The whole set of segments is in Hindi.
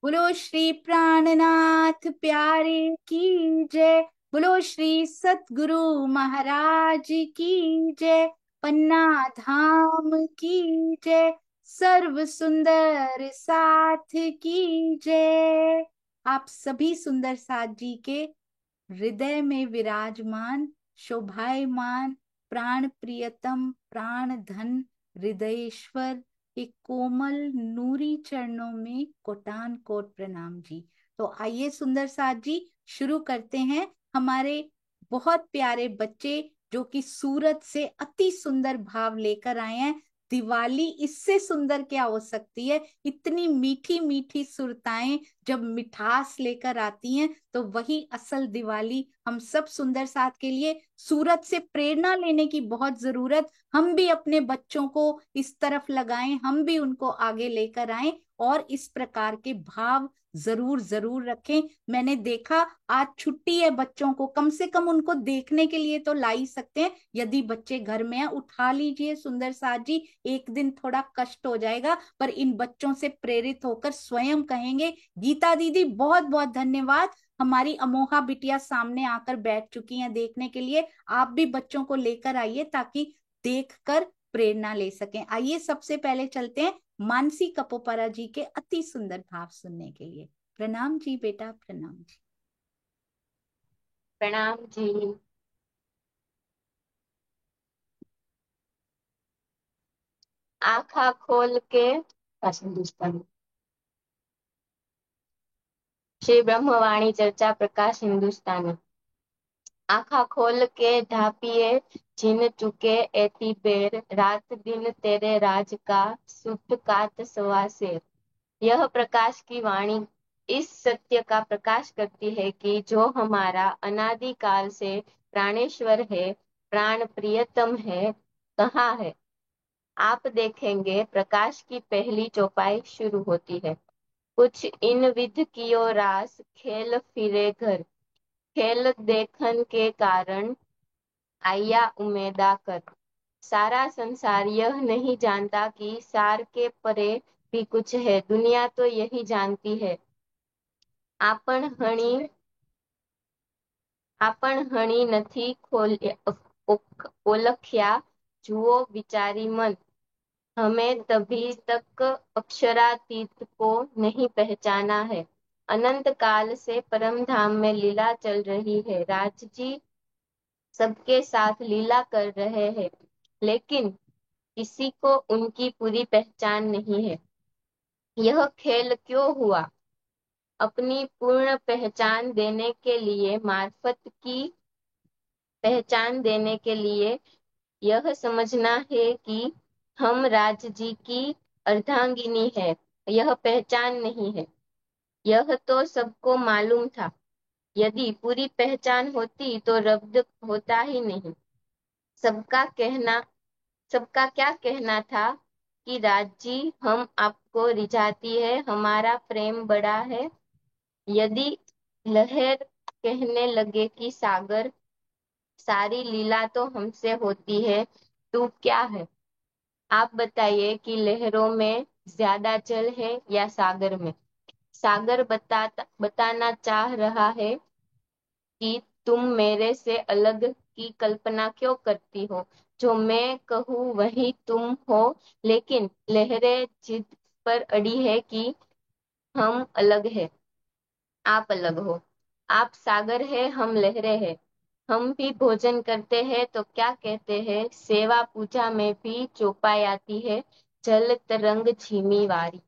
बोलो श्री प्राणनाथ प्यारे की जय। बोलो श्री सतगुरु महाराज की जय। पन्ना धाम की जय। सर्व सुंदर साथ की जय। आप सभी सुंदर साथ जी के हृदय में विराजमान, शोभायमान, प्राण प्रियतम, प्राण धन, हृदयेश्वर एक कोमल नूरी चरणों में कोटान कोट प्रणाम जी। तो आइए सुंदर साथ जी शुरू करते हैं। हमारे बहुत प्यारे बच्चे जो कि सूरत से अति सुंदर भाव लेकर आए हैं। दिवाली इससे सुंदर क्या हो सकती है। इतनी मीठी मीठी सुरताएं जब मिठास लेकर आती हैं तो वही असल दिवाली हम सब सुंदर साथ के लिए। सूरत से प्रेरणा लेने की बहुत जरूरत, हम भी अपने बच्चों को इस तरफ लगाएं, हम भी उनको आगे लेकर आएं और इस प्रकार के भाव जरूर जरूर रखें। मैंने देखा आज छुट्टी है बच्चों को, कम से कम उनको देखने के लिए तो ला ही सकते हैं। यदि बच्चे घर में हैं उठा लीजिए सुंदर साथ जी। एक दिन थोड़ा कष्ट हो जाएगा पर इन बच्चों से प्रेरित होकर स्वयं कहेंगे। गीता दीदी बहुत बहुत धन्यवाद। हमारी अमोहा बिटिया सामने आकर बैठ चुकी हैं देखने के लिए। आप भी बच्चों को लेकर आइए ताकि देखकर प्रेरणा ले सकें। आइए सबसे पहले चलते हैं मानसी कपोपरा जी के अति सुंदर भाव सुनने के लिए। प्रणाम जी बेटा, प्रणाम जी। प्रणाम जी। आँखा खोल के हिंदुस्तान। श्री ब्रह्मवाणी चर्चा प्रकाश हिंदुस्तानी। आँखा खोल के ढापिए जिन चुके एती बेर, रात दिन तेरे राज का सुट कात सवासेर। यह प्रकाश की वाणी इस सत्य का प्रकाश करती है कि जो हमारा अनादि काल से प्राणेश्वर है, प्राण प्रियतम है, कहाँ है। आप देखेंगे प्रकाश की पहली चौपाई शुरू होती है। कुछ इन विध कियो रास, खेल फिरे घर। खेल देखन के कारण आया उमेदा कर। सारा संसार यह नहीं जानता कि सार के परे भी कुछ है। दुनिया तो यही जानती है। आपन हणी आपन हणी નથી ओलख्या। जुओ विचारी मन। हमें तभी तक अक्षरातीत को नहीं पहचाना है। अनंत काल से परम धाम में लीला चल रही है। राज जी सबके साथ लीला कर रहे हैं, लेकिन किसी को उनकी पूरी पहचान नहीं है। यह खेल क्यों हुआ? अपनी पूर्ण पहचान देने के लिए, मार्फत की पहचान देने के लिए यह समझना है कि हम राज जी की अर्धांगिनी है। यह पहचान नहीं है। यह तो सबको मालूम था। यदि पूरी पहचान होती तो रब्द होता ही नहीं। सबका कहना सबका क्या कहना था कि राज जी हम आपको रिझाती है, हमारा प्रेम बड़ा है। यदि लहर कहने लगे कि सागर, सारी लीला तो हमसे होती है, तू क्या है? आप बताइए कि लहरों में ज्यादा जल है या सागर में? सागर बताना चाह रहा है कि तुम मेरे से अलग की कल्पना क्यों करती हो? जो मैं कहूँ वही तुम हो। लेकिन लहरें जिद पर अड़ी है कि हम अलग है, आप अलग हो। आप सागर है, हम लहरें हैं। हम भी भोजन करते हैं तो क्या कहते हैं, सेवा पूजा में भी चौपाई आती है, जल तरंग झिमी वारी।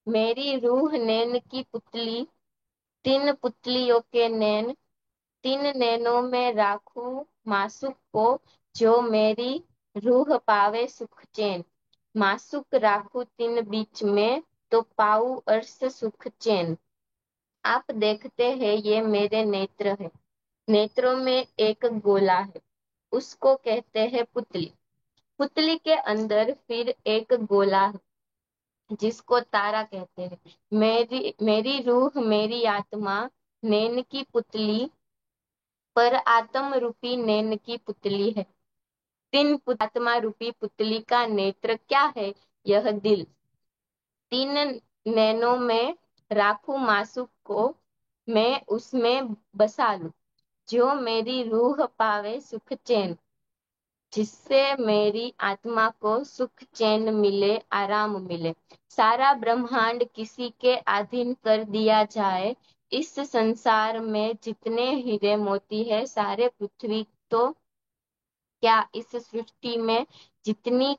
मेरी रूह नैन की पुतली, तीन पुतलियों के नैन, तीन नैनों में राखूं मासुक को, जो मेरी रूह पावे सुख चैन। मासुक राखूं तीन बीच में, तो पाऊं अर्श सुख चैन। आप देखते हैं ये मेरे नेत्र है। नेत्रों में एक गोला है, उसको कहते हैं पुतली। पुतली के अंदर फिर एक गोला है, जिसको तारा कहते हैं। मेरी मेरी रूह, मेरी आत्मा नैन की पुतली, पर आत्म रूपी नैन की पुतली है। आत्मा रूपी पुतली का नेत्र क्या है? यह दिल। तीन नैनों में राखूं मासूक को, मैं उसमें बसा लूं। जो मेरी रूह पावे सुख चैन, जिससे मेरी आत्मा को सुख चैन मिले, आराम मिले। सारा ब्रह्मांड किसी के अधीन कर दिया जाए। इस संसार में जितने हीरे मोती है, सारे पृथ्वी तो क्या, इस सृष्टि में जितनी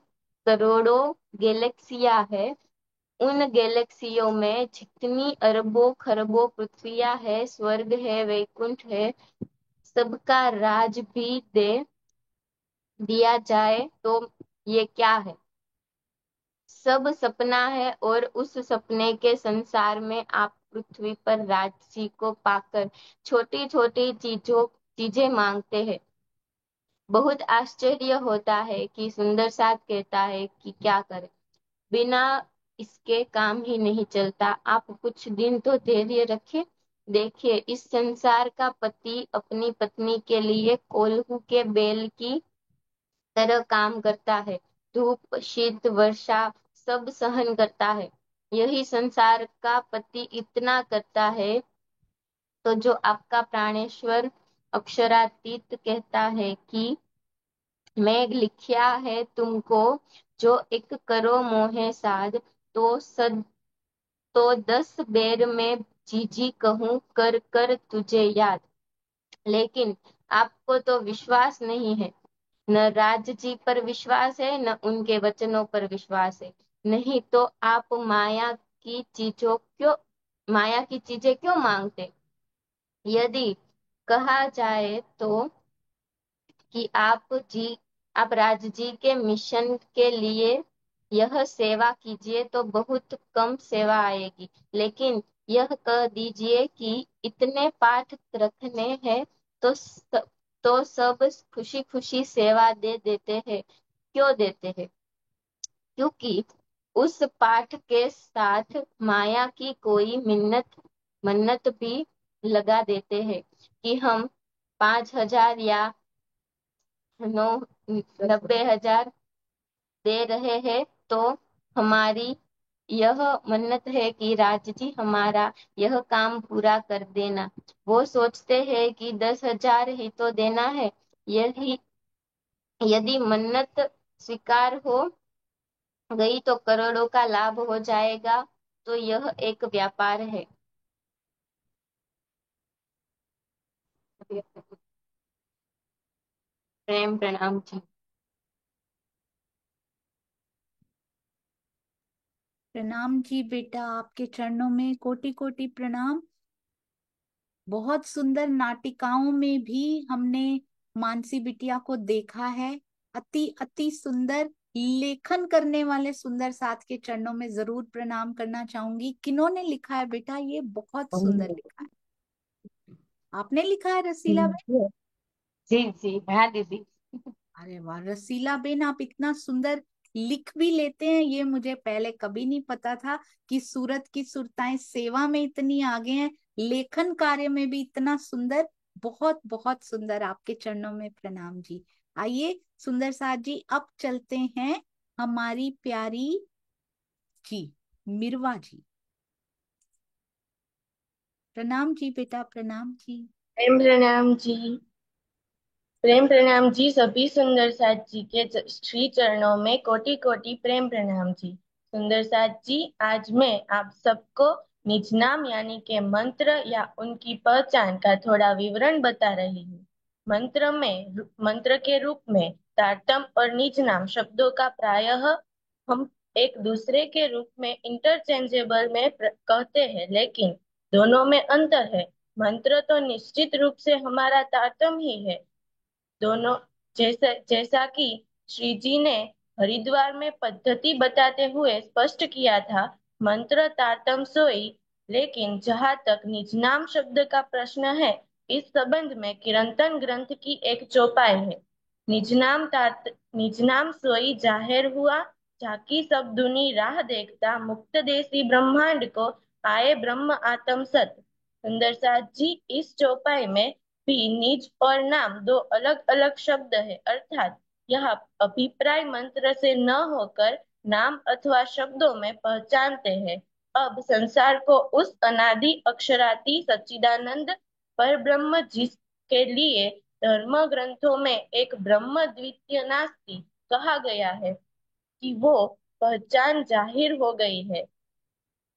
करोड़ों गैलेक्सियां है, उन गैलेक्सियों में जितनी अरबों खरबों पृथ्वियां है, स्वर्ग है, वैकुंठ है, सबका राज भी दे दिया जाए तो ये क्या है? सब सपना है, और उस सपने के संसार में आप पृथ्वी पर राजसी को पाकर छोटी छोटी चीजें मांगते हैं। बहुत आश्चर्य होता है कि सुंदर साथ कहता है कि क्या करे, बिना इसके काम ही नहीं चलता। आप कुछ दिन तो धैर्य रखे। देखिए, इस संसार का पति अपनी पत्नी के लिए कोल्हू के बैल की तरह काम करता है। धूप शीत वर्षा सब सहन करता है। यही संसार का पति इतना करता है, तो जो आपका प्राणेश्वर अक्षरातीत कहता है कि मैं लिखया है तुमको, जो एक करो मोहे साध, तो सद तो 10 बेर में जी कहूँ, कर कर तुझे याद। लेकिन आपको तो विश्वास नहीं है। न राज जी पर विश्वास है, न उनके वचनों पर विश्वास है। नहीं तो आप माया की चीजें क्यों मांगते? यदि कहा जाए तो कि आप राज जी के मिशन के लिए यह सेवा कीजिए, तो बहुत कम सेवा आएगी। लेकिन यह कह दीजिए कि इतने पाठ रखने हैं, तो तो सब खुशी खुशी सेवा दे देते हैं। क्यों देते हैं? क्योंकि उस पाठ के साथ माया की कोई मन्नत भी लगा देते हैं कि हम 5,000 या 90,000 दे रहे हैं, तो हमारी यह मन्नत है कि राज जी हमारा यह काम पूरा कर देना। वो सोचते हैं कि 10,000 ही तो देना है। यही यदि मन्नत स्वीकार हो गई तो करोड़ों का लाभ हो जाएगा। तो यह एक व्यापार है। प्रेम प्रणाम जी। प्रणाम जी बेटा, आपके चरणों में कोटि कोटि प्रणाम। बहुत सुंदर नाटिकाओं में भी हमने मानसी बिटिया को देखा है। अति अति सुंदर लेखन करने वाले सुंदर साथ के चरणों में जरूर प्रणाम करना चाहूंगी। किन्होंने लिखा है बेटा? ये बहुत सुंदर लिखा है। आपने लिखा है रसीला बेन? जी जी हाँ दीदी। अरे वाह रसीला बेन, आप इतना सुंदर लिख भी लेते हैं, ये मुझे पहले कभी नहीं पता था कि सूरत की सुरताएं सेवा में इतनी आगे हैं, लेखन कार्य में भी इतना सुंदर। बहुत बहुत सुंदर, आपके चरणों में प्रणाम जी। आइए सुंदर साथ जी, अब चलते हैं हमारी प्यारी जी मिरवा जी। प्रणाम जी बेटा, प्रणाम जी। प्रेम प्रणाम जी। प्रेम प्रणाम जी। सभी सुंदर साथ जी के श्री चरणों में कोटि कोटि प्रेम प्रणाम जी। सुंदर साथ जी, आज मैं आप सबको निज नाम यानी के मंत्र या उनकी पहचान का थोड़ा विवरण बता रही हूँ। मंत्र के रूप में तारतम और निज नाम शब्दों का प्रायः हम एक दूसरे के रूप में इंटरचेंजेबल में कहते हैं, लेकिन दोनों में अंतर है। मंत्र तो निश्चित रूप से हमारा तारतम ही है। दोनों जैसा कि श्री जी ने हरिद्वार में पद्धति बताते हुए स्पष्ट किया था, मंत्र तारतम सोई। लेकिन जहाँ तक निज नाम शब्द का प्रश्न है, इस संबंध में किरंतन ग्रंथ की एक चौपाई है। निज नाम सोई जाहिर हुआ, झाकी सब दुनी राह देखता, मुक्त देसी ब्रह्मांड को आए ब्रह्म आत्म सत। सुंदर साथ जी, इस चौपाई में भी निज और नाम दो अलग अलग शब्द है, अर्थात यह अभिप्राय मंत्र से न होकर नाम अथवा शब्दों में पहचानते हैं। अब संसार को उस अनादि अक्षराति सच्चिदानंद पर ब्रह्म जिसके लिए धर्म ग्रंथों में एक ब्रह्म द्वितीय नास्ति कहा गया है कि वो पहचान जाहिर हो गई है,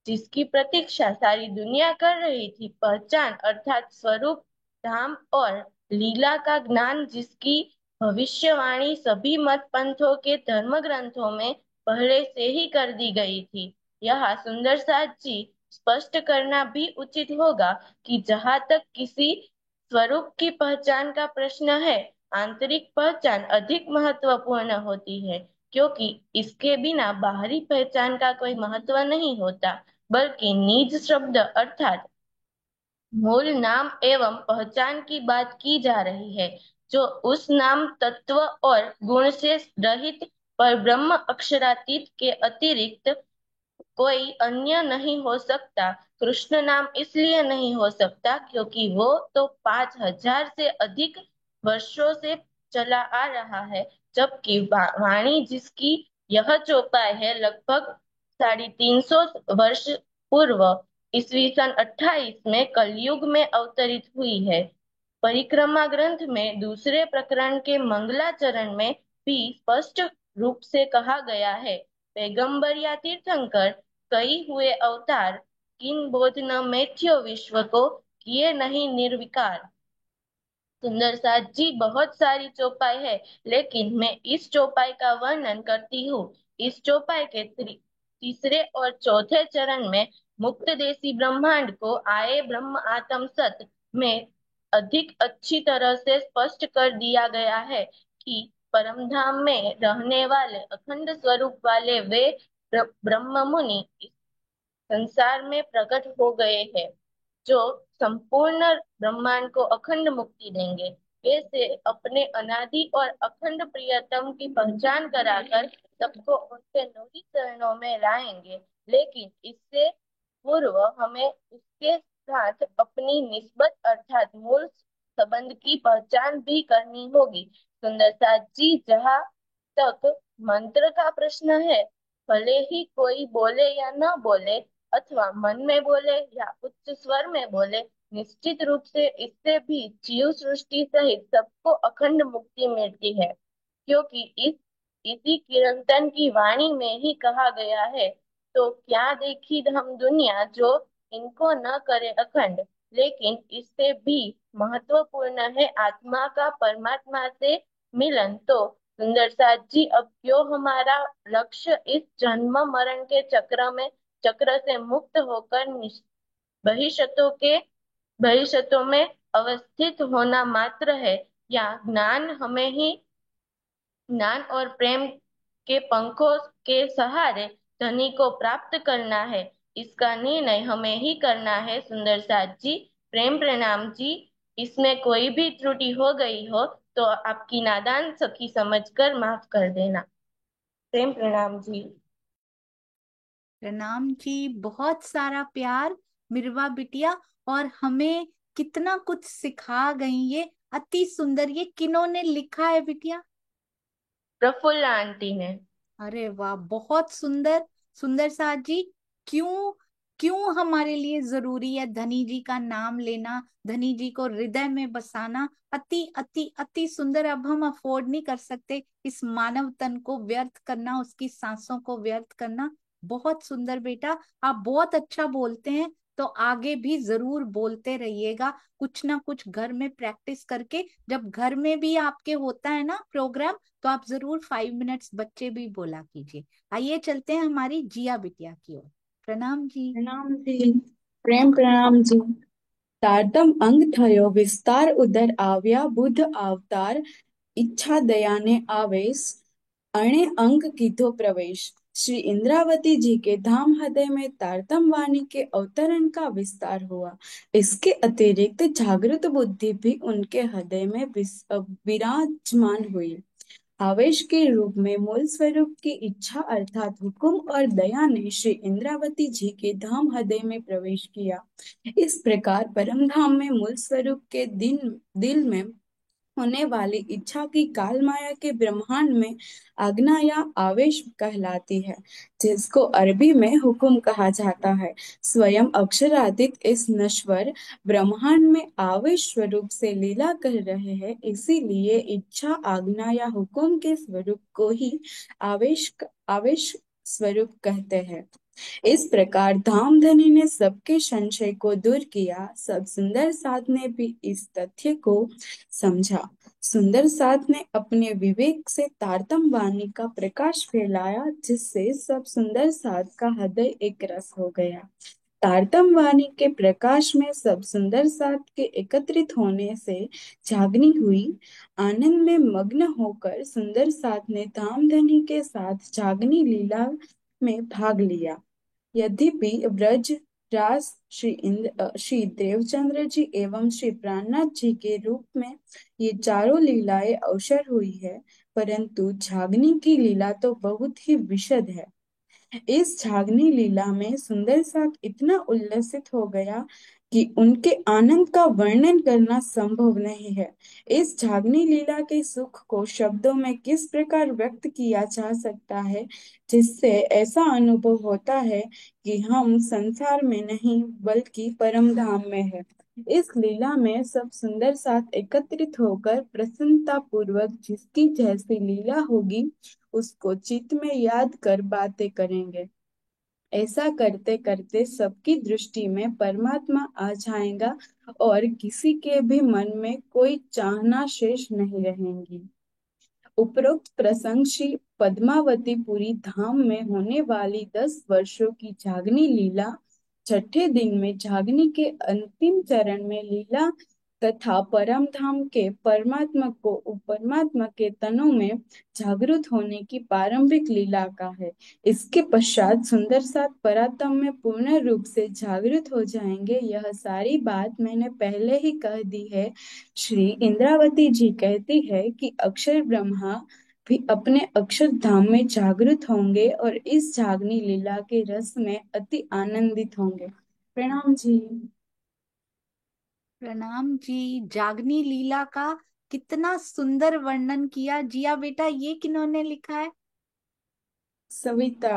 जिसकी प्रतीक्षा सारी दुनिया कर रही थी। पहचान अर्थात स्वरूप, धाम और लीला का ज्ञान, जिसकी भविष्यवाणी सभी मत पंथों के धर्म ग्रंथों में पहले से ही कर दी गई थी। यहाँ सुंदर साथ जी स्पष्ट करना भी उचित होगा कि जहाँ तक किसी स्वरूप की पहचान का प्रश्न है, आंतरिक पहचान अधिक महत्वपूर्ण होती है, क्योंकि इसके बिना बाहरी पहचान का कोई महत्व नहीं होता, बल्कि निज शब्द अर्थात मूल नाम एवं पहचान की बात की जा रही है, जो उस नाम तत्व और गुण से रहित पर ब्रह्म अक्षरातीत के अतिरिक्त कोई अन्य नहीं हो सकता। कृष्ण नाम इसलिए नहीं हो सकता क्योंकि वो तो 5,000 से अधिक वर्षों से चला आ रहा है, जबकि वाणी जिसकी यह चौपाई है लगभग 350 वर्ष पूर्व ईस्वी सन 28 में कलयुग में अवतरित हुई है। परिक्रमा ग्रंथ में दूसरे प्रकरण के मंगलाचरण में भी स्पष्ट रूप से कहा गया है, पैगंबर या तीर्थंकर कई हुए अवतार, किन बोध न मैथ्यो विश्व को किए नहीं निर्विकार। सुंदर साथ जी बहुत सारी चौपाई है, लेकिन मैं इस चौपाई का वर्णन करती हूँ। इस चौपाई के तीसरे और चौथे चरण में मुक्त देशी ब्रह्मांड को आए ब्रह्म आत्म सत में अधिक अच्छी तरह से स्पष्ट कर दिया गया है कि परमधाम में रहने वाले अखंड स्वरूप वाले वे ब्रह्म मुनि संसार में प्रकट हो गए हैं, जो संपूर्ण ब्रह्मांड को अखंड मुक्ति देंगे। वे से अपने अनादि और अखंड प्रियतम की पहचान कराकर सबको उनके नूरी चरणों में लाएंगे, लेकिन इससे पूर्व हमें उसके साथ अपनी निस्बत अर्थात मूल संबंध की पहचान भी करनी होगी। सुंदर साथ जी, जहाँ तक मंत्र का प्रश्न है, भले ही कोई बोले या न बोले, अथवा मन में बोले या उच्च स्वर में बोले, निश्चित रूप से इससे भी जीव सृष्टि सहित सबको अखंड मुक्ति मिलती है, क्योंकि इसी किरंतन की वाणी में ही कहा गया है, तो क्या देखी हम दुनिया जो इनको न करे अखंड। लेकिन इससे भी महत्वपूर्ण है आत्मा का परमात्मा से मिलन। तो सुंदर साथ जी, अब क्यों हमारा लक्ष्य इस जन्म मरण के चक्र से मुक्त होकर भविष्यतों में अवस्थित होना मात्र है, या ज्ञान और प्रेम के पंखों के सहारे धनी को प्राप्त करना है, इसका निर्णय हमें ही करना है। सुंदर साथ जी, प्रेम प्रणाम जी। इसमें कोई भी त्रुटि हो गई हो तो आपकी नादान सखी समझकर माफ कर देना। प्रेम प्रणाम जी। प्रणाम जी, बहुत सारा प्यार मिरवा बिटिया, और हमें कितना कुछ सिखा गई। ये अति सुंदर। ये किन्होंने लिखा है बिटिया? प्रफुल्ल आंटी ने। अरे वाह, बहुत सुंदर। सुंदर साथ जी, क्यों क्यों हमारे लिए जरूरी है धनी जी का नाम लेना, धनी जी को हृदय में बसाना? अति अति अति सुंदर। अब हम अफोर्ड नहीं कर सकते इस मानव तन को व्यर्थ करना, उसकी सांसों को व्यर्थ करना। बहुत सुंदर बेटा, आप बहुत अच्छा बोलते हैं, तो आगे भी जरूर बोलते रहिएगा, कुछ ना कुछ घर में प्रैक्टिस करके। जब घर में भी आपके होता है ना प्रोग्राम, तो आप जरूर 5 मिनट्स बच्चे भी बोला कीजिए। आइए चलते हैं हमारी जिया बिटिया की ओर। प्रणाम जी। प्रणाम जी। प्रेम प्रणाम जी। तारतम अंग थयो विस्तार उदर आव्या बुध अवतार इच्छा दयाने आवेश अणे अंग कीधो प्रवेश। श्री इंद्रावती जी के धाम हृदय में तारतम वाणी के अवतरण का विस्तार हुआ। इसके अतिरिक्त जागृत बुद्धि भी उनके हृदय में विराजमान हुई। आवेश के रूप में मूल स्वरूप की इच्छा अर्थात हुक्म और दया ने श्री इंद्रावती जी के धाम हृदय में प्रवेश किया। इस प्रकार परम धाम में मूल स्वरूप के दिल में होने वाली इच्छा की काल माया के ब्रह्मांड में आज्ञा या आवेश कहलाती है, जिसको अरबी में हुक्म कहा जाता है। स्वयं अक्षरातीत इस नश्वर ब्रह्मांड में आवेश स्वरूप से लीला कर रहे हैं, इसीलिए इच्छा, आज्ञा या हुक्म के स्वरूप को ही आवेश स्वरूप कहते हैं। इस प्रकार धामधनी ने सबके संशय को दूर किया। सब सुंदर साध ने भी इस तथ्य को समझा। सुंदर साध ने अपने विवेक से तारतम वाणी का प्रकाश फैलाया, जिससे सब सुंदर साध का हृदय एक रस हो गया। तारतम वाणी के प्रकाश में सब सुंदर साध के एकत्रित होने से जागनी हुई। आनंद में मग्न होकर सुंदर साध ने धामधनी के साथ जागनी लीला में भाग लिया। यद्यपि ब्रज रास श्री देवचंद्र जी एवं श्री प्राणनाथ जी के रूप में ये चारों लीलाएं अवसर हुई है, परंतु झागनी की लीला तो बहुत ही विशद है। इस झागनी लीला में सुंदर साथ इतना उल्लसित हो गया कि उनके आनंद का वर्णन करना संभव नहीं है। इस झागनी लीला के सुख को शब्दों में किस प्रकार व्यक्त किया जा सकता है, जिससे ऐसा अनुभव होता है कि हम संसार में नहीं बल्कि परम धाम में है। इस लीला में सब सुंदर साथ एकत्रित होकर प्रसन्नता पूर्वक जिसकी जैसी लीला होगी उसको चित्त में याद कर बातें करेंगे। ऐसा करते करते सबकी दृष्टि में परमात्मा आ जाएगा और किसी के भी मन में कोई चाहना शेष नहीं रहेंगी। उपरोक्त प्रसंग श्री पद्मावतीपुरी धाम में होने वाली 10 वर्षों की झागनी लीला, छठे दिन में झागनी के अंतिम चरण में लीला तथा परम धाम के परमात्मा के तनों में जागृत होने की प्रारंभिक लीला का है। इसके पश्चात सुंदर साथ परातम में पूर्ण रूप से जागृत हो जाएंगे। यह सारी बात मैंने पहले ही कह दी है। श्री इंद्रावती जी कहती है कि अक्षर ब्रह्मा भी अपने अक्षर धाम में जागृत होंगे और इस जागनी लीला के रस में अति आनंदित होंगे। प्रणाम जी। प्रणाम जी। जागनी लीला का कितना सुंदर वर्णन किया। जिया बेटा, ये किन्होंने लिखा है? सविता।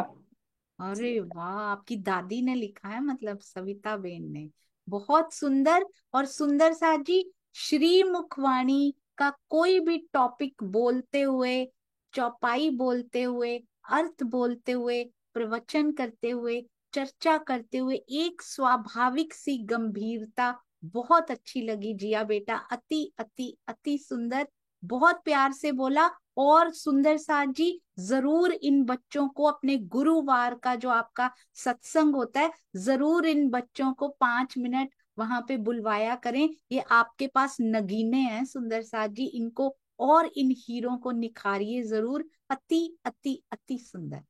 अरे वाह, आपकी दादी ने लिखा है, मतलब सविता बेन ने। बहुत सुंदर। और सुंदर सा जी, श्री मुखवाणी का कोई भी टॉपिक बोलते हुए, चौपाई बोलते हुए, अर्थ बोलते हुए, प्रवचन करते हुए, चर्चा करते हुए एक स्वाभाविक सी गंभीरता बहुत अच्छी लगी जिया बेटा। अति अति अति सुंदर। बहुत प्यार से बोला। और सुंदर साथ जी, जरूर इन बच्चों को अपने गुरुवार का जो आपका सत्संग होता है, जरूर इन बच्चों को 5 मिनट वहां पे बुलवाया करें। ये आपके पास नगीने हैं सुंदर साथ जी, इनको और इन हीरों को निखारिए जरूर। अति अति अति सुंदर।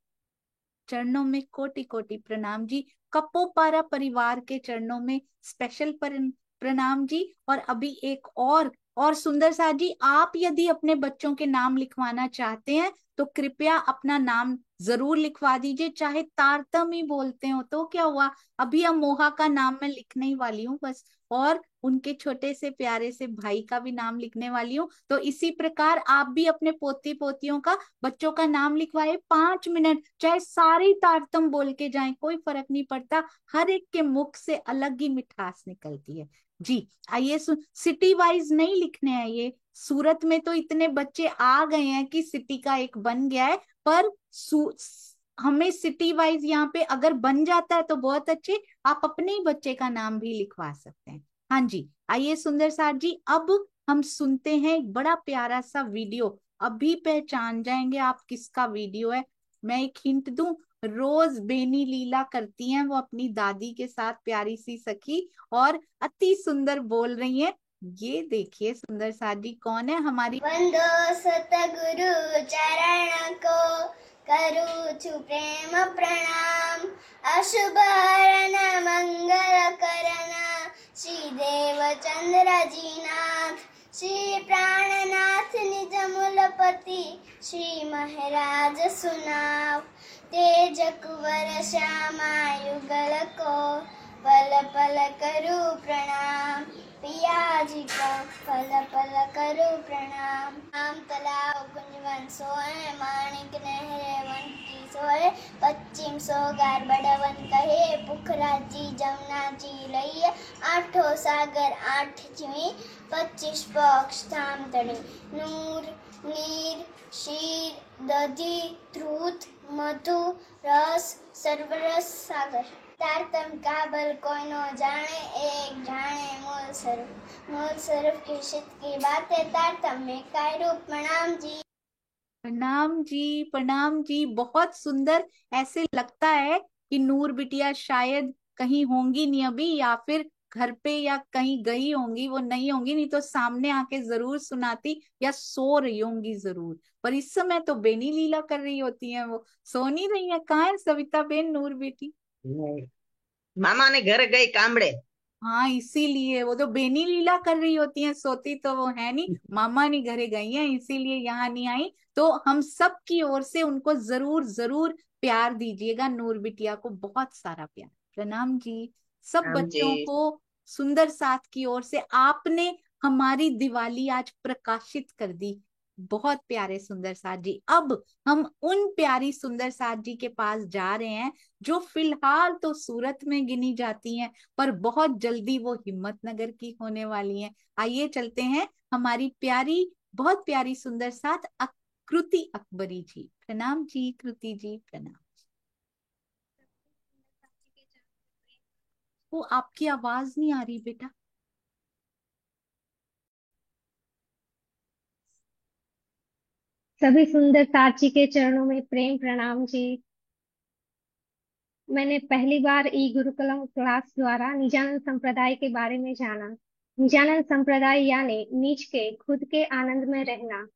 चरणों में कोटि कोटि प्रणाम जी। कपोपारा परिवार के चरणों में स्पेशल प्रणाम जी। और अभी एक और सुंदर साथ जी, आप यदि अपने बच्चों के नाम लिखवाना चाहते हैं तो कृपया अपना नाम जरूर लिखवा दीजिए, चाहे तारतम ही बोलते हो तो क्या हुआ। अभी अमोहा का नाम मैं लिखने ही वाली हूँ बस, और उनके छोटे से प्यारे से भाई का भी नाम लिखने वाली हूँ। तो इसी प्रकार आप भी अपने पोती पोतियों का, बच्चों का नाम लिखवाए। 5 मिनट, चाहे सारी तारतम बोल के जाएं, कोई फर्क नहीं पड़ता। हर एक के मुख से अलग ही मिठास निकलती है जी। आइए, सिटी वाइज नहीं लिखने हैं ये। सूरत में तो इतने बच्चे आ गए हैं कि सिटी का एक बन गया है, पर हमें सिटी वाइज यहाँ पे अगर बन जाता है तो बहुत अच्छे। आप अपने ही बच्चे का नाम भी लिखवा सकते हैं। हाँ जी, आइए सुंदर साथ जी, अब हम सुनते हैं एक बड़ा प्यारा सा वीडियो। अभी पहचान जाएंगे आप किसका वीडियो है। मैं एक हिंट दूं, रोज बेनी लीला करती हैं वो अपनी दादी के साथ, प्यारी सी सखी, और अति सुंदर बोल रही हैं। ये देखिए सुंदर साथ जी कौन है हमारी। वंदो सतगुरु चरण को, करूँ छु प्रेम प्रणाम। अशुभ हरण मंगल करना, श्री देवचंद्र जी नाथ। श्री प्राणनाथ निज मूलपति, श्री महाराज सुनाव। तेज कुंवर श्यामा युगल को, पल पल करूँ प्रणाम। पिया जी का पल पल करूँ प्रणाम। आम तालाब कुंजवन सोहे, माणिक नहरे वन की सोहे। पश्चिम सोगार बड़वन कहे, पुखराजी जमुना जी लैया। आठों सागर आठ चुई, 25 पक्ष धाम तड़ी। नूर नीर शीर दधी द्रुत मधु रस सर्वरस सागर। तारतम काबल कोई नो जाने, एक जाने मूल स्वरूप की शित की बातें। तारतम में काय रूप। प्रणाम जी। प्रणाम जी, प्रणाम जी, बहुत सुंदर। ऐसे लगता है कि नूर बिटिया शायद कहीं होंगी नहीं अभी, या फिर घर पे या कहीं गई होंगी। वो नहीं होंगी, नहीं तो सामने आके जरूर सुनाती, या सो रही होंगी जरूर। पर इस समय तो बेनी लीला कर रही होती है, वो सो नहीं रही है। कहाँ है सविता बेन, नूर बेटी? मामा ने घर गई कामड़े। हाँ, इसीलिए वो तो बेनी लीला कर रही होती हैं, सोती तो वो है नहीं। मामा नहीं घरे गई हैं, इसीलिए यहाँ नहीं आई। तो हम सब की ओर से उनको जरूर जरूर प्यार दीजिएगा, नूर बिटिया को बहुत सारा प्यार। प्रणाम जी। सब राम जी। बच्चों को सुंदर साथ की ओर से आपने हमारी दिवाली आज प्रकाशित कर दी। बहुत प्यारे सुंदर साथ जी। अब हम उन प्यारी सुंदर साथ जी के पास जा रहे हैं, जो फिलहाल तो सूरत में गिनी जाती हैं, पर बहुत जल्दी वो हिम्मतनगर की होने वाली हैं। आइए चलते हैं हमारी प्यारी, बहुत प्यारी सुंदर साथ कृति अकबरी जी। प्रणाम जी कृति जी, प्रणाम। वो आपकी आवाज नहीं आ रही बेटा। सभी सुंदर साची के चरणों में प्रेम प्रणाम जी। मैंने पहली बार ई गुरुकुलम क्लास द्वारा निजानंद संप्रदाय के बारे में जाना। निजानंद संप्रदाय यानी नीच के खुद के आनंद में रहना।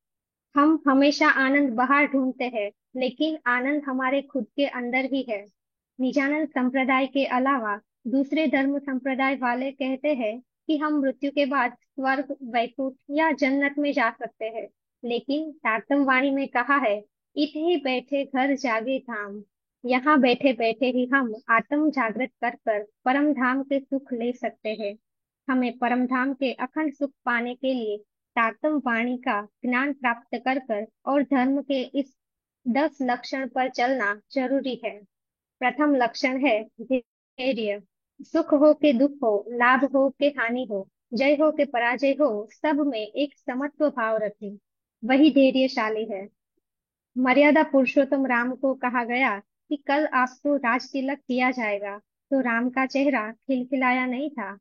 हम हमेशा आनंद बाहर ढूंढते हैं, लेकिन आनंद हमारे खुद के अंदर ही है। निजानंद संप्रदाय के अलावा दूसरे धर्म संप्रदाय वाले कहते हैं कि हम मृत्यु के बाद स्वर्ग, वैकुंठ या जन्नत में जा सकते हैं, लेकिन तारतम वाणी में कहा है, इत ही बैठे घर जागे धाम। यहाँ बैठे बैठे ही हम आत्म जागृत कर कर परम धाम के सुख ले सकते हैं। हमें परम धाम के अखंड सुख पाने के लिए तारतम वाणी का ज्ञान प्राप्त कर कर और धर्म के इस 10 लक्षण पर चलना जरूरी है। प्रथम लक्षण है धैर्य। सुख हो के दुख हो, लाभ हो के हानि हो, जय हो के पराजय हो, सब में एक समत्व भाव रखें, वही धैर्यशाली है। मर्यादा पुरुषोत्तम राम को कहा गया कि कल आपको राज तिलक किया जाएगा, तो राम का चेहरा खिलखिलाया नहीं था।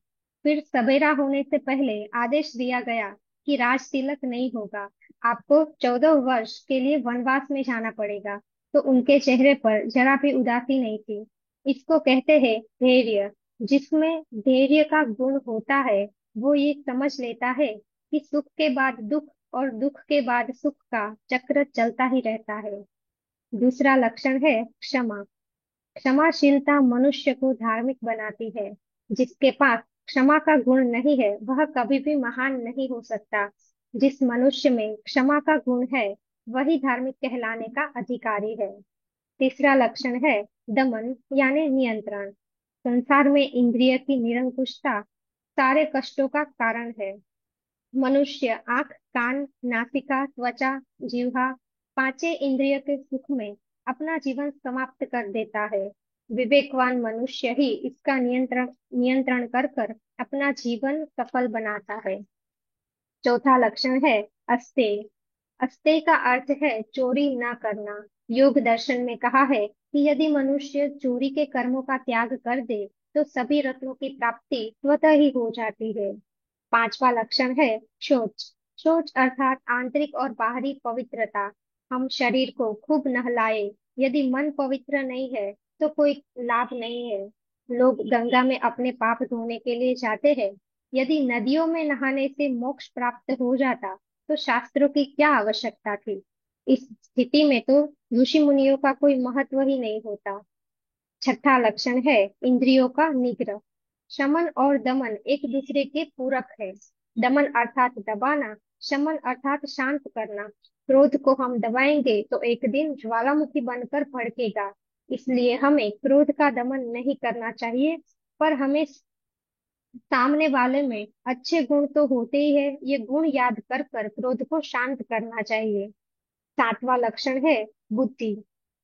फिर सवेरा होने से पहले आदेश दिया गया कि राज तिलक नहीं होगा, आपको 14 वर्ष के लिए वनवास में जाना पड़ेगा, तो उनके चेहरे पर जरा भी उदासी नहीं थी। इसको कहते हैं धैर्य। जिसमें धैर्य का गुण होता है, वो ये समझ लेता है कि सुख के बाद दुख और दुख के बाद सुख का चक्र चलता ही रहता है। दूसरा लक्षण है क्षमा। क्षमाशीलता मनुष्य को धार्मिक बनाती है। जिसके पास क्षमा का गुण नहीं है, वह कभी भी महान नहीं हो सकता। जिस मनुष्य में क्षमा का गुण है, वही धार्मिक कहलाने का अधिकारी है। तीसरा लक्षण है दमन यानी नियंत्रण। संसार में इंद्रिय की निरंकुशता सारे कष्टों का कारण है। मनुष्य आंख, कान, नासिका, त्वचा, जिह्वा, पांचों इंद्रिय के सुख में अपना जीवन समाप्त कर देता है। विवेकवान मनुष्य ही इसका नियंत्रण नियंत्रण कर कर अपना जीवन सफल बनाता है। चौथा लक्षण है अस्तेय। अस्तेय का अर्थ है चोरी न करना। योग दर्शन में कहा है कि यदि मनुष्य चोरी के कर्मों का त्याग कर दे, तो सभी रत्नों की प्राप्ति स्वतः ही हो जाती है। पांचवा लक्षण है शौच। शौच अर्थात आंतरिक और बाहरी पवित्रता। हम शरीर को खूब नहलाए, यदि मन पवित्र नहीं है तो कोई लाभ नहीं है। लोग गंगा में अपने पाप धोने के लिए जाते हैं। यदि नदियों में नहाने से मोक्ष प्राप्त हो जाता, तो शास्त्रों की क्या आवश्यकता थी। इस स्थिति में तो ऋषि मुनियों का कोई महत्व ही नहीं होता। छठा लक्षण है इंद्रियों का निग्रह। शमन और दमन एक दूसरे के पूरक है। दमन अर्थात दबाना, शमन अर्थात शांत करना। क्रोध को हम दबाएंगे तो एक दिन ज्वालामुखी बनकर भड़केगा। इसलिए हमें क्रोध का दमन नहीं करना चाहिए, पर हमें सामने वाले में अच्छे गुण तो होते ही है, ये गुण याद कर कर क्रोध को शांत करना चाहिए। सातवां लक्षण है बुद्धि।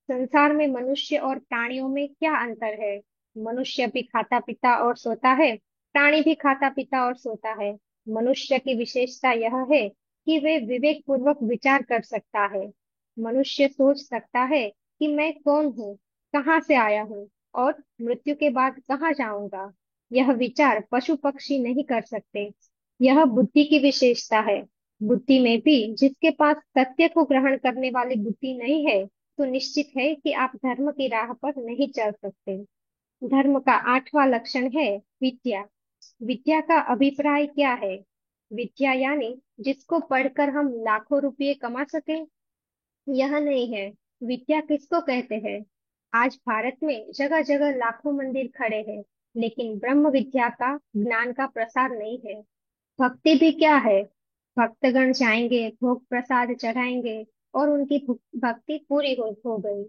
संसार में मनुष्य और प्राणियों में क्या अंतर है? मनुष्य भी खाता पीता और सोता है, प्राणी भी खाता पीता और सोता है। मनुष्य की विशेषता यह है कि वे विवेक पूर्वक विचार कर सकता है। मनुष्य सोच सकता है कि मैं कौन हूँ, कहाँ से आया हूँ और मृत्यु के बाद कहाँ जाऊंगा। यह विचार पशु पक्षी नहीं कर सकते। यह बुद्धि की विशेषता है। बुद्धि में भी जिसके पास सत्य को ग्रहण करने वाली बुद्धि नहीं है, तो निश्चित है कि आप धर्म की राह पर नहीं चल सकते। धर्म का आठवां लक्षण है विद्या। विद्या का अभिप्राय क्या है? विद्या यानी जिसको पढ़कर हम लाखों रुपए कमा सके, यह नहीं है। विद्या किसको कहते हैं? आज भारत में जगह जगह लाखों मंदिर खड़े हैं, लेकिन ब्रह्म विद्या का, ज्ञान का प्रसार नहीं है। भक्ति भी क्या है? भक्तगण जाएंगे, भोग प्रसाद चढ़ाएंगे और उनकी भक्ति पूरी हो गई।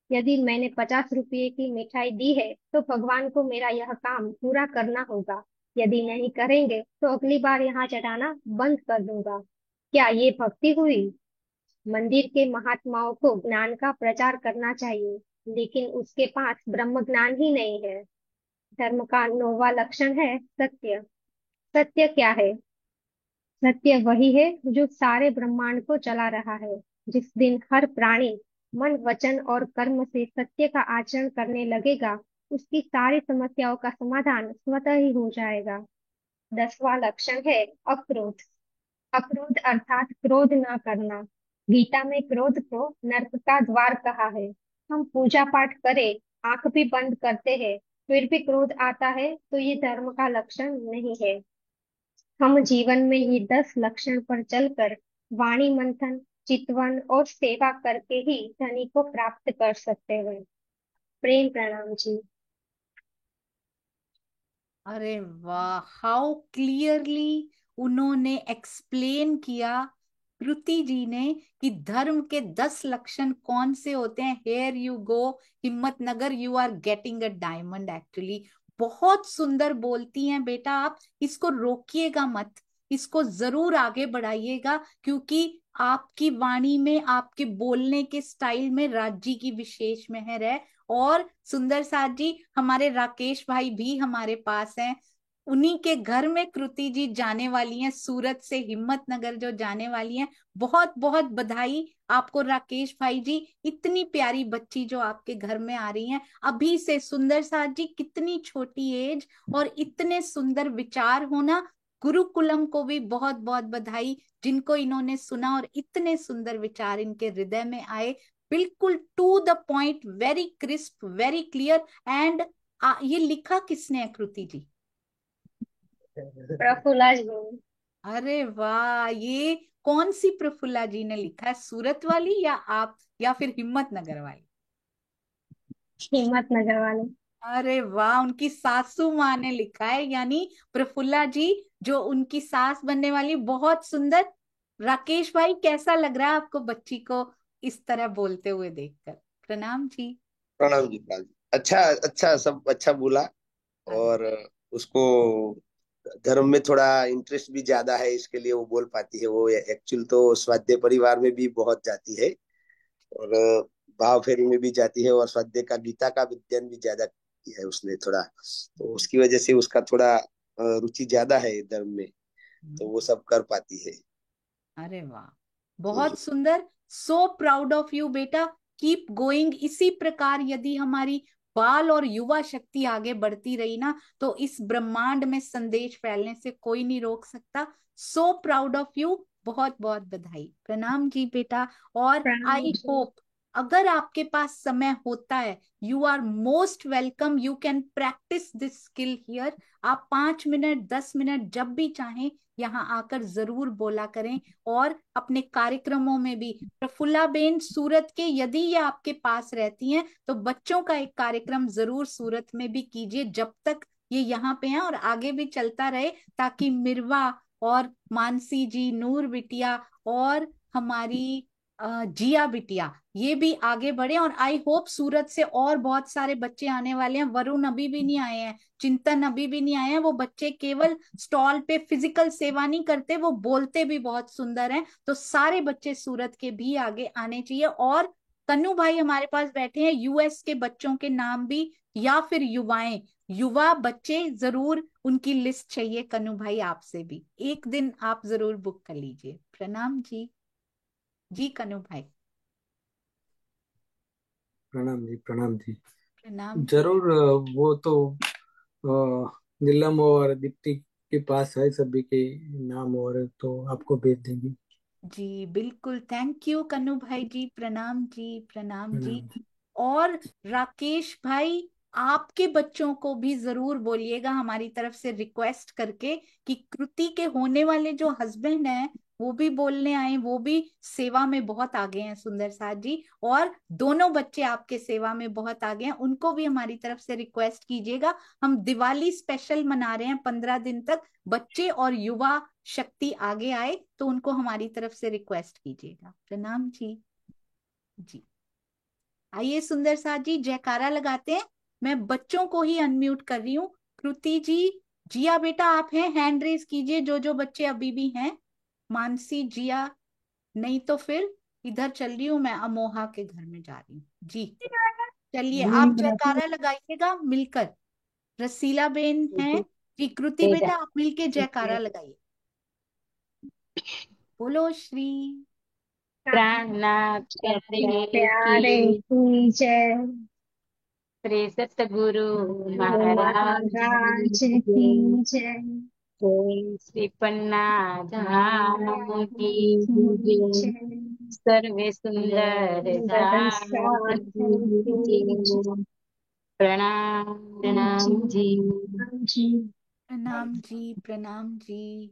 यदि मैंने 50 रुपये की मिठाई दी है, तो भगवान को मेरा यह काम पूरा करना होगा। यदि नहीं करेंगे, तो अगली बार यहाँ चढ़ाना बंद कर दूंगा। क्या ये भक्ति हुई? मंदिर के महात्माओं को ज्ञान का प्रचार करना चाहिए, लेकिन उसके पास ब्रह्म ज्ञान ही नहीं है। धर्म का नौवां लक्षण है सत्य। सत्य क्या है? सत्य वही है जो सारे ब्रह्मांड को चला रहा है। जिस दिन हर प्राणी मन वचन और कर्म से सत्य का आचरण करने लगेगा, उसकी सारी समस्याओं का समाधान स्वतः ही हो जाएगा। 10वां लक्षण है अक्रोध। अक्रोध अर्थात क्रोध न करना। गीता में क्रोध को नरक का द्वार कहा है। हम पूजा पाठ करें, आंख भी बंद करते हैं, फिर भी क्रोध आता है, तो ये धर्म का लक्षण नहीं है। हम जीवन में ये 10 लक्षण पर चलकर वाणी मंथन, चितवन और सेवा करके ही धनी को प्राप्त कर सकते हैं। प्रेम प्रणाम जी। अरे वाह, हाउ क्लियरली उन्होंने एक्सप्लेन किया कृति जी ने कि धर्म के 10 लक्षण कौन से होते हैं। Here you go Himmatnagar, you are getting a diamond actually. बहुत सुंदर बोलती हैं बेटा आप, इसको रोकिएगा मत, इसको जरूर आगे बढ़ाइएगा, क्योंकि आपकी वाणी में, आपके बोलने के स्टाइल में राज्य की विशेष मेहर है। और सुंदर साथ जी, हमारे राकेश भाई भी हमारे पास हैं, उन्हीं के घर में कृति जी जाने वाली हैं, सूरत से हिम्मतनगर जो जाने वाली हैं। बहुत बहुत बधाई आपको राकेश भाई जी, इतनी प्यारी बच्ची जो आपके घर में आ रही हैं अभी से। सुंदर साथ जी, कितनी छोटी एज और इतने सुंदर विचार होना। गुरुकुलम को भी बहुत बहुत बधाई, जिनको इन्होंने सुना और इतने सुंदर विचार इनके हृदय में आए। बिल्कुल to the point, very crisp, very clear. And ये लिखा किसने है कृति जी? प्रफुल्ला जी। अरे वाह, ये कौन सी प्रफुल्ला जी ने लिखा है, सूरत वाली या आप या फिर हिम्मतनगर वाली? हिम्मतनगर वाले। अरे वाह, उनकी सासू माँ ने लिखा है, यानी प्रफुल्ला जी जो उनकी सास बनने वाली। बहुत सुंदर। राकेश भाई, कैसा लग रहा है आपको बच्ची को इस तरह बोलते हुए देखकर? प्रणाम जी। प्रणाम जी, प्रणाम जी। अच्छा, अच्छा, सब अच्छा बोला। अरे और उसको धर्म में थोड़ा इंटरेस्ट भी ज्यादा है, इसके लिए वो बोल पाती है। वो एक्चुअल तो स्वाध्याय परिवार में भी बहुत जाती है, और भाव फेरी में भी जाती है, और स्वाध्याय का, गीता का विज्ञान भी ज्यादा किया है उसने थोड़ा। तो उसकी वजह से उसका थोड़ा रुचि ज्यादा है धर्म में, तो वो सब कर पाती है। अरे वाह, बहुत सुंदर। सो प्राउड ऑफ यू बेटा, कीप गोइंग। इसी प्रकार यदि हमारी बाल और युवा शक्ति आगे बढ़ती रही ना, तो इस ब्रह्मांड में संदेश फैलने से कोई नहीं रोक सकता। सो प्राउड ऑफ यू, बहुत बहुत बधाई। प्रणाम जी बेटा। और प्रणाम आई जी। होप अगर आपके पास समय होता है, you are most welcome, you can practise this skill here. आप 5 मिनट 10 मिनट जब भी चाहें यहाँ आकर जरूर बोला करें। और अपने कार्यक्रमों में भी, प्रफुल्ला बेन सूरत के यदि ये आपके पास रहती हैं, तो बच्चों का एक कार्यक्रम जरूर सूरत में भी कीजिए जब तक ये यहाँ पे हैं, और आगे भी चलता रहे, ताकि मिरवा और मानसी जी, नूर बिटिया और हमारी जिया बिटिया ये भी आगे बढ़े, और आई होप सूरत से और बहुत सारे बच्चे आने वाले हैं। वरुण अभी भी नहीं आए हैं, चिंतन अभी भी नहीं आए हैं। वो बच्चे केवल स्टॉल पे फिजिकल सेवा नहीं करते, वो बोलते भी बहुत सुंदर हैं। तो सारे बच्चे सूरत के भी आगे आने चाहिए। और कन्नू भाई हमारे पास बैठे हैं, यूएस के बच्चों के नाम भी, या फिर युवाएं, युवा बच्चे जरूर, उनकी लिस्ट चाहिए कन्नू भाई आपसे भी। एक दिन आप जरूर बुक कर लीजिए। प्रणाम जी। जी कन्नू भाई। प्रणाम जी, प्रणाम जी। प्रणाम जी। जरूर वो तो नीलम और दीप्ति के पास है सभी के नाम, और तो आपको भेज देंगे। जी बिल्कुल, थैंक यू कन्नू भाई जी। प्रणाम जी, प्रणाम जी। प्रणाम जी। और राकेश भाई, आपके बच्चों को भी जरूर बोलिएगा हमारी तरफ से रिक्वेस्ट करके कि कृति के होने वाले जो हस्बैंड हैं वो भी बोलने आए। वो भी सेवा में बहुत आगे हैं सुंदर साथ जी, और दोनों बच्चे आपके सेवा में बहुत आगे हैं, उनको भी हमारी तरफ से रिक्वेस्ट कीजिएगा। हम दिवाली स्पेशल मना रहे हैं 15 दिन तक, बच्चे और युवा शक्ति आगे आए तो उनको हमारी तरफ से रिक्वेस्ट कीजिएगा। प्रणाम जी। जी आइए सुंदर साथ जी जयकारा लगाते हैं। मैं बच्चों को ही अनम्यूट कर रही हूँ। कृति जी, जिया बेटा आप हैं, हैंड रेज कीजिए जो जो बच्चे अभी भी हैं। मानसी, जिया, नहीं तो फिर इधर चल रही हूँ मैं, अमोहा के घर में जा रही हूँ जी। चलिए आप जयकारा लगाइएगा मिलकर। रसीला बेन है जी, कृति बेटा आप मिलके जयकारा लगाइए। बोलो श्री प्राणनाथ प्यारे प्यारे की की जय। श्री सतगुरु महाराज महाराज की की जय। जय। जय श्री पन्ना धाम की की जय। जय। सर्वे सुंदर साथ की जय। प्रणाम प्रणाम जी। जी। प्रणाम जी, प्रणाम जी।